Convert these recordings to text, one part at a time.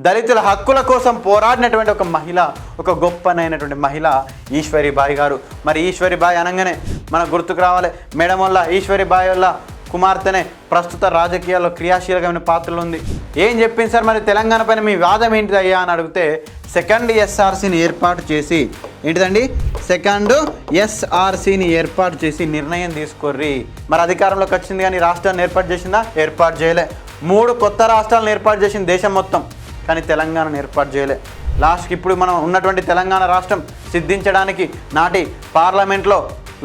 దళితుల హక్కుల కోసం పోరాడినటువంటి ఒక మహిళ, ఒక గొప్పనైనటువంటి మహిళ ఈశ్వరీబాయి గారు. మరి ఈశ్వరీబాయి అనగానే మనకు గుర్తుకు రావాలి మేడం వల్ల ఈశ్వరీబాయి వల్ల కుమార్తెనే ప్రస్తుత రాజకీయాల్లో క్రియాశీలకమైన పాత్రలు ఉంది. ఏం చెప్పింది సార్ మరి తెలంగాణ పైన మీ వాదం ఏంటిది అయ్యా అని అడిగితే, సెకండ్ ఎస్ఆర్సీని ఏర్పాటు చేసి ఏంటిదండి సెకండ్ ఎస్ఆర్సీని ఏర్పాటు చేసి నిర్ణయం తీసుకోర్రి. మరి అధికారంలోకి వచ్చింది కానీ రాష్ట్రాన్ని ఏర్పాటు చేసిందా? ఏర్పాటు చేయలే. 3 కొత్త రాష్ట్రాలను ఏర్పాటు చేసింది దేశం మొత్తం, కానీ తెలంగాణను ఏర్పాటు చేయలే. లాస్ట్కి ఇప్పుడు మనం ఉన్నటువంటి తెలంగాణ రాష్ట్రం సిద్ధించడానికి నాటి పార్లమెంట్లో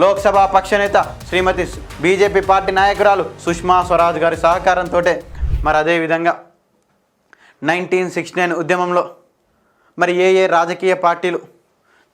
లోక్సభ పక్షనేత శ్రీమతి బీజేపీ పార్టీ నాయకురాలు సుష్మా స్వరాజ్ గారి సహకారంతో, మరి అదేవిధంగా 1969 ఉద్యమంలో మరి ఏ రాజకీయ పార్టీలు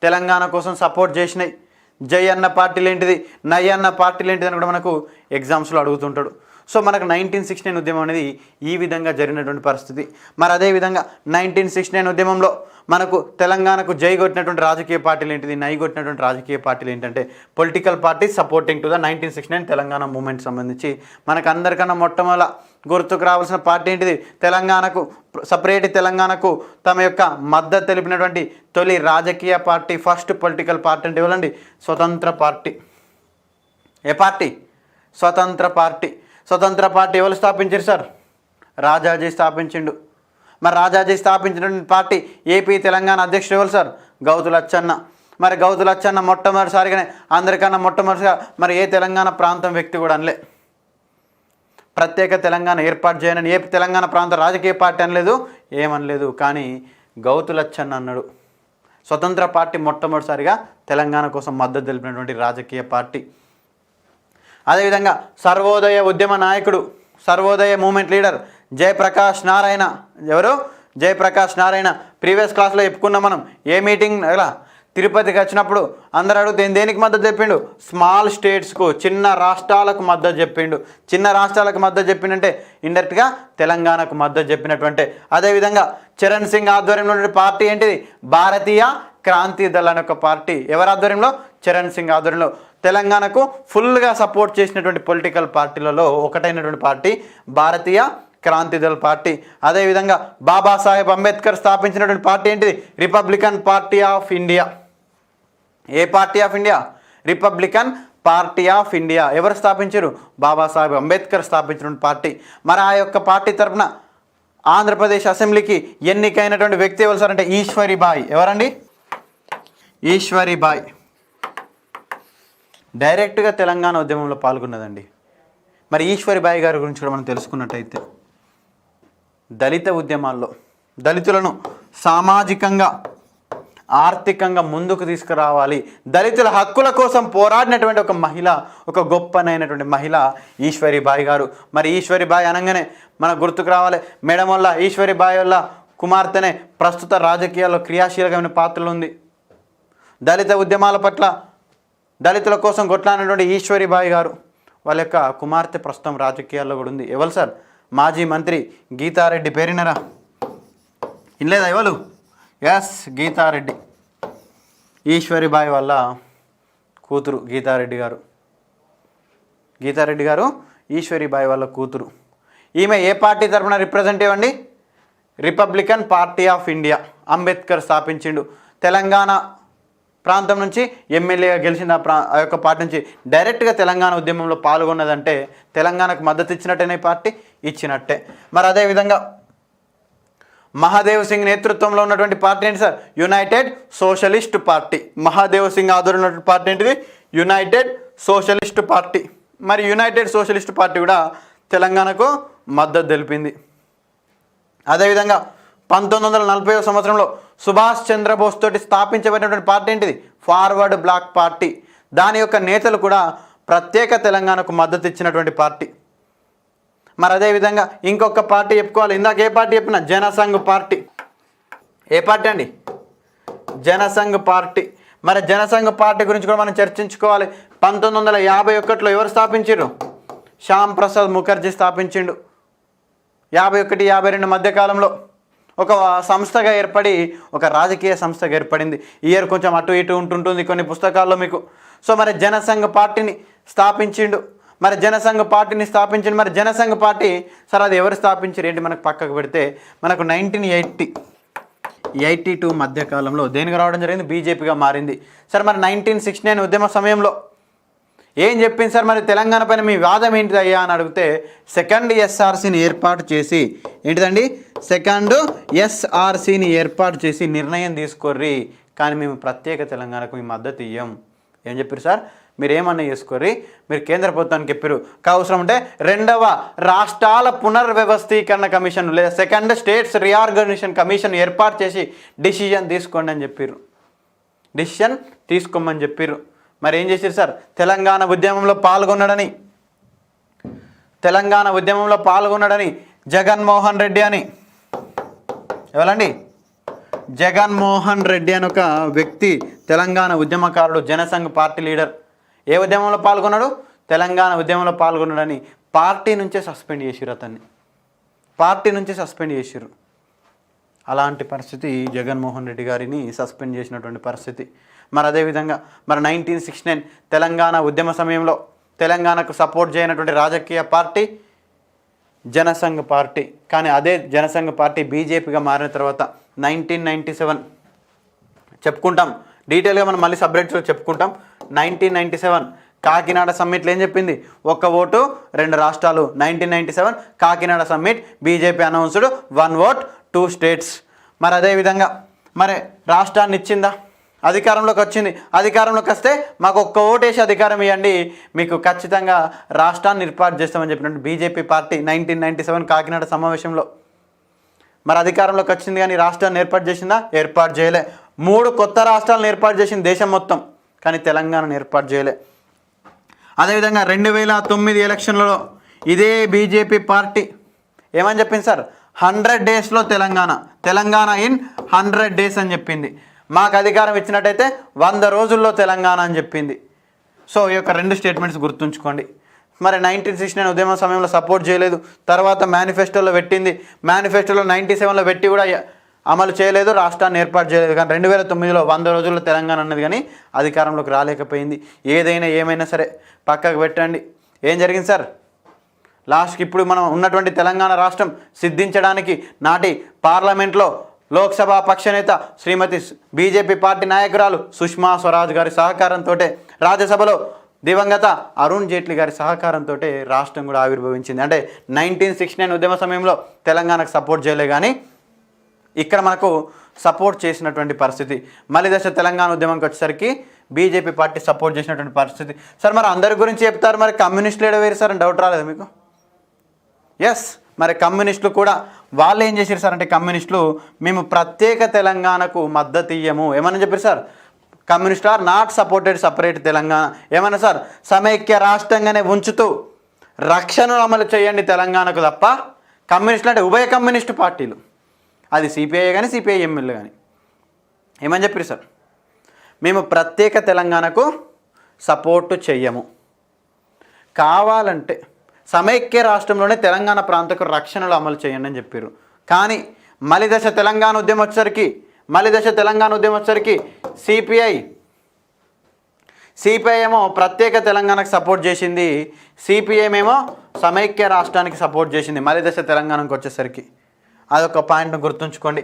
తెలంగాణ కోసం సపోర్ట్ చేసినాయి, జై అన్న పార్టీలు ఏంటిది, నై అన్న పార్టీలు ఏంటిది అని కూడా మనకు ఎగ్జామ్స్లో అడుగుతుంటాడు. సో మనకు 1969 ఉద్యమం అనేది ఈ విధంగా జరిగినటువంటి పరిస్థితి. మరి అదేవిధంగా 1969 ఉద్యమంలో మనకు తెలంగాణకు జై కొట్టినటువంటి రాజకీయ పార్టీలు ఏంటిది, నై కొట్టినటువంటి రాజకీయ పార్టీలు ఏంటంటే political party supporting to the 1969 Telangana movement సంబంధించి మనకు అందరికన్నా మొట్టమొదట గుర్తుకు రావాల్సిన పార్టీ ఏంటిది, తెలంగాణకు సపరేట్ తెలంగాణకు తమ యొక్క మద్దతు తెలిపినటువంటి తొలి రాజకీయ పార్టీ, ఫస్ట్ పొలిటికల్ పార్టీ అంటే ఎవరండి, స్వతంత్ర పార్టీ. ఏ పార్టీ? స్వతంత్ర పార్టీ. స్వతంత్ర పార్టీ ఎవరు స్థాపించారు సార్? రాజాజీ స్థాపించిండు. మరి రాజాజీ స్థాపించినటువంటి పార్టీ ఏపీ తెలంగాణ అధ్యక్షుడు ఎవరు సార్? గౌతు లచ్చన్న. మరి గౌతు లచ్చన్న మొట్టమొదటిసారిగానే అందరికన్నా మొట్టమొదటిగా మరి ఏ తెలంగాణ ప్రాంతం వ్యక్తి కూడా అనలే, ప్రత్యేక తెలంగాణ ఏర్పాటు చేయనని ఏ తెలంగాణ ప్రాంత రాజకీయ పార్టీ అనలేదు, ఏమనలేదు. కానీ గౌతు లచ్చన్న అన్నాడు. స్వతంత్ర పార్టీ మొట్టమొదటిసారిగా తెలంగాణ కోసం మద్దతు తెలిపినటువంటి రాజకీయ పార్టీ. అదేవిధంగా సర్వోదయ ఉద్యమ నాయకుడు, సర్వోదయ మూమెంట్ లీడర్ జయప్రకాష్ నారాయణ. ఎవరు? జయప్రకాష్ నారాయణ. ప్రీవియస్ క్లాస్లో చెప్పుకున్నాం మనం. ఏ మీటింగ్ ఎలా తిరుపతికి వచ్చినప్పుడు అందరూ అడిగితే దేనికి మద్దతు చెప్పిండు? స్మాల్ స్టేట్స్కు, చిన్న రాష్ట్రాలకు మద్దతు చెప్పిండు. చిన్న రాష్ట్రాలకు మద్దతు చెప్పిండంటే ఇండైరెక్ట్గా తెలంగాణకు మద్దతు చెప్పినటువంటి. అదేవిధంగా చరణ్ సింగ్ ఆధ్వర్యంలో ఉన్న పార్టీ ఏంటిది? భారతీయ క్రాంతి దళ అనే ఒక పార్టీ. ఎవరి ఆధ్వర్యంలో? చరణ్ సింగ్ ఆధ్వర్యంలో. తెలంగాణకు ఫుల్గా సపోర్ట్ చేసినటువంటి పొలిటికల్ పార్టీలలో ఒకటైనటువంటి పార్టీ భారతీయ క్రాంతి దళ పార్టీ. అదేవిధంగా బాబాసాహెబ్ అంబేద్కర్ స్థాపించినటువంటి పార్టీ ఏంటిది? Republican party of India. A party of India? Republican party of India. ఎవరు స్థాపించారు? బాబాసాహెబ్ అంబేద్కర్ స్థాపించినటువంటి పార్టీ. మరి ఆ యొక్క పార్టీ తరఫున ఆంధ్రప్రదేశ్ అసెంబ్లీకి ఎన్నికైనటువంటి వ్యక్తి ఎవరు సార్ అంటే ఈశ్వరీబాయి. ఎవరండి? ఈశ్వరీబాయి డైరెక్ట్గా తెలంగాణ ఉద్యమంలో పాల్గొన్నదండి. మరి ఈశ్వరీబాయి గారి గురించి కూడా మనం తెలుసుకున్నట్టయితే, దళిత ఉద్యమాల్లో దళితులను సామాజికంగా ఆర్థికంగా ముందుకు తీసుకురావాలి, దళితుల హక్కుల కోసం పోరాడినటువంటి ఒక మహిళ, ఒక గొప్పనైనటువంటి మహిళ ఈశ్వరీబాయి గారు. మరి ఈశ్వరీబాయి అనగానే మనకు గుర్తుకు రావాలి మేడం వల్ల ఈశ్వరీబాయి వల్ల కుమార్తెనే ప్రస్తుత రాజకీయాల్లో క్రియాశీలకమైన పాత్రలు ఉంది. దళిత ఉద్యమాల పట్ల దళితుల కోసం కొట్లాడినటువంటి ఈశ్వరీబాయి గారు వాళ్ళ యొక్క కుమార్తె ప్రస్తుతం రాజకీయాల్లో కూడా ఉంది. ఎవరు సార్? మాజీ మంత్రి గీతారెడ్డి. పేరినరా? ఇన్లేదా ఎవరు? ఎస్, గీతారెడ్డి. ఈశ్వరీబాయి వాళ్ళ కూతురు గీతారెడ్డి గారు. గీతారెడ్డి గారు ఈశ్వరీబాయి వాళ్ళ కూతురు. ఈమె ఏ పార్టీ తరఫున రిప్రజెంటేటివ్ అండి? Republican party of India. Ambedkar స్థాపించిండు. తెలంగాణ ప్రాంతం నుంచి ఎమ్మెల్యేగా గెలిచిన ఆ యొక్క పార్టీ నుంచి డైరెక్ట్గా తెలంగాణ ఉద్యమంలో పాల్గొన్నదంటే తెలంగాణకు మద్దతు ఇచ్చినట్టేనే పార్టీ ఇచ్చినట్టే. మరి అదేవిధంగా మహాదేవ్ సింగ్ నేతృత్వంలో ఉన్నటువంటి పార్టీ ఏంటి sir? United socialist party. Mahadev Singh ఆధ్వర్యంలో ఉన్నటువంటి పార్టీ ఏంటిది? United socialist party. మరి యునైటెడ్ సోషలిస్ట్ పార్టీ కూడా తెలంగాణకు మద్దతు తెలిపింది. అదేవిధంగా 1940వ సంవత్సరంలో సుభాష్ చంద్రబోస్ తోటి స్థాపించబడినటువంటి పార్టీ ఏంటిది? Forward Bloc party. దాని యొక్క నేతలు కూడా ప్రత్యేక తెలంగాణకు మద్దతు ఇచ్చినటువంటి పార్టీ. మరి అదేవిధంగా ఇంకొక పార్టీ చెప్పుకోవాలి. ఇందాక ఏ పార్టీ చెప్పిన? జనసంఘ్ పార్టీ. ఏ పార్టీ అండి? జనసంఘ్ పార్టీ. మరి జనసంఘ్ పార్టీ గురించి కూడా మనం చర్చించుకోవాలి. 1951లో ఎవరు స్థాపించారు? శ్యామ్ ప్రసాద్ ముఖర్జీ స్థాపించిండు. 51-52 మధ్యకాలంలో ఒక సంస్థగా ఏర్పడి ఒక రాజకీయ సంస్థగా ఏర్పడింది. ఇయర్ కొంచెం అటు ఇటు ఉంటుంటుంది కొన్ని పుస్తకాల్లో మీకు. సో మరి జనసంఘ్ పార్టీని స్థాపించిండు. మరి జనసంఘ పార్టీని స్థాపించింది. మరి జనసంఘ పార్టీ సార్ అది ఎవరు స్థాపించారు ఏంటి మనకు పక్కకు పెడితే మనకు 1982 మధ్యకాలంలో దేనికి రావడం జరిగింది, బీజేపీగా మారింది. సార్ మరి 1969 ఉద్యమ సమయంలో ఏం చెప్పింది సార్, మరి తెలంగాణ పైన మీ వాదం ఏంటిది అయ్యా అని అడిగితే సెకండ్ ఎస్ఆర్సీని ఏర్పాటు చేసి ఏంటిదండి, సెకండ్ ఎస్ఆర్సీని ఏర్పాటు చేసి నిర్ణయం తీసుకోర్రి, కానీ మేము ప్రత్యేక తెలంగాణకు మీ మద్దతు ఇయ్యం. ఏం చెప్పారు సార్, మీరు ఏమన్నా చేసుకోర్రి, మీరు కేంద్ర ప్రభుత్వానికి చెప్పారు అవసరం ఉంటే రెండవ రాష్ట్రాల పునర్వ్యవస్థీకరణ కమిషన్ లేదా సెకండ్ స్టేట్స్ రీఆర్గనైజేషన్ కమిషన్ ఏర్పాటు చేసి డిసిజన్ తీసుకోండి అని చెప్పారు, డిసిజన్ తీసుకోమని చెప్పారు. మరి ఏం చేశారు సార్, తెలంగాణ ఉద్యమంలో పాల్గొన్నాడని జగన్మోహన్ రెడ్డి అని, ఎవరండి, జగన్మోహన్ రెడ్డి అని ఒక వ్యక్తి తెలంగాణ ఉద్యమకారుడు, జనసంఘ్ పార్టీ లీడర్. ఏ ఉద్యమంలో పాల్గొన్నాడు, తెలంగాణ ఉద్యమంలో పాల్గొన్నాడని పార్టీ నుంచే సస్పెండ్ చేసిరు, అతన్ని పార్టీ నుంచి సస్పెండ్ చేసిరు. అలాంటి పరిస్థితి జగన్మోహన్ రెడ్డి గారిని సస్పెండ్ చేసినటువంటి పరిస్థితి. మరి అదేవిధంగా మరి 1969 తెలంగాణ ఉద్యమ సమయంలో తెలంగాణకు సపోర్ట్ చేయనటువంటి రాజకీయ పార్టీ జనసంఘ్ పార్టీ. కానీ అదే జనసంఘ్ పార్టీ బీజేపీగా మారిన తర్వాత 1997 చెప్పుకుంటాం, డీటెయిల్గా మనం మళ్ళీ సబ్జెక్ట్స్లో చెప్పుకుంటాం. 1997 కాకినాడ సమ్మిట్లో ఏం చెప్పింది, ఒక్క ఓటు 2 రాష్ట్రాలు. 1997 Kakinada summit, BJP announced 1 vote 2 states. మరి అదేవిధంగా మరి రాష్ట్రాన్ని ఇచ్చిందా, అధికారంలోకి వచ్చింది, అధికారంలోకి వస్తే మాకు ఒక్క ఓటేసి అధికారం ఇవ్వండి, మీకు ఖచ్చితంగా రాష్ట్రాన్ని ఏర్పాటు చేస్తామని చెప్పినట్టు బీజేపీ పార్టీ 1997 కాకినాడ సమావేశంలో. మరి అధికారంలోకి వచ్చింది కానీ రాష్ట్రాన్ని ఏర్పాటు చేసిందా, ఏర్పాటు చేయలే. 3 కొత్త రాష్ట్రాలను ఏర్పాటు చేసింది దేశం మొత్తం, కానీ తెలంగాణను ఏర్పాటు చేయలే. అదేవిధంగా 2009 ఎలక్షన్లలో ఇదే బీజేపీ పార్టీ ఏమని చెప్పింది సార్, 100 daysలో తెలంగాణ ఇన్ 100 days అని చెప్పింది. మాకు అధికారం ఇచ్చినట్టయితే 100 రోజుల్లో తెలంగాణ అని చెప్పింది. సో ఈ యొక్క 2 స్టేట్మెంట్స్ గుర్తుంచుకోండి. మరి 1969 ఉద్యమ సమయంలో సపోర్ట్ చేయలేదు, తర్వాత మేనిఫెస్టోలో పెట్టింది, మేనిఫెస్టోలో 97లో పెట్టి కూడా అమలు చేయలేదు, రాష్ట్రాన్ని ఏర్పాటు చేయలేదు. కానీ 2009లో 100 రోజుల్లో తెలంగాణ అన్నది కానీ అధికారంలోకి రాలేకపోయింది. ఏమైనా సరే పక్కకు పెట్టండి. ఏం జరిగింది సార్, లాస్ట్కి ఇప్పుడు మనం ఉన్నటువంటి తెలంగాణ రాష్ట్రం సిద్ధించడానికి నాటి పార్లమెంట్లో లోక్సభ పక్షనేత శ్రీమతి బీజేపీ పార్టీ నాయకురాలు సుష్మా స్వరాజ్ గారి సహకారంతో, రాజ్యసభలో దివంగత అరుణ్ జైట్లీ గారి సహకారంతో రాష్ట్రం కూడా ఆవిర్భవించింది. అంటే 1969 ఉద్యమ సమయంలో తెలంగాణకు సపోర్ట్ చేయలే, కానీ ఇక్కడ మనకు సపోర్ట్ చేసినటువంటి పరిస్థితి. మళ్ళీ దశ తెలంగాణ ఉద్యమంకి వచ్చేసరికి బీజేపీ పార్టీ సపోర్ట్ చేసినటువంటి పరిస్థితి. సార్ మరి అందరి గురించి చెప్తారు, మరి కమ్యూనిస్టులు ఏడవేరు సార్ అని డౌట్ రాలేదు మీకు? ఎస్, మరి కమ్యూనిస్టులు కూడా వాళ్ళు ఏం చేశారు సార్ అంటే, కమ్యూనిస్టులు మేము ప్రత్యేక తెలంగాణకు మద్దతు ఇయ్యము ఏమని చెప్పారు sir, communist are not supported separate Telangana. ఏమన్నా సార్, సమైక్య రాష్ట్రంగానే ఉంచుతూ రక్షణను అమలు చేయండి తెలంగాణకు తప్ప. కమ్యూనిస్టులు అంటే ఉభయ కమ్యూనిస్టు పార్టీలు, అది సిపిఐ కానీ సిపిఐఎంఎల్ కానీ ఏమని చెప్పారు సార్, మేము ప్రత్యేక తెలంగాణకు సపోర్టు చెయ్యము, కావాలంటే సమైక్య రాష్ట్రంలోనే తెలంగాణ ప్రాంతకు రక్షణలు అమలు చేయండి అని చెప్పారు. కానీ మలిదశ తెలంగాణ ఉద్యమం వచ్చేసరికి సిపిఐ ఏమో ప్రత్యేక తెలంగాణకు సపోర్ట్ చేసింది, సిపిఎం ఏమో సమైక్య రాష్ట్రానికి సపోర్ట్ చేసింది మలిదశ తెలంగాణకు వచ్చేసరికి. అదొక పాయింట్ను గుర్తుంచుకోండి.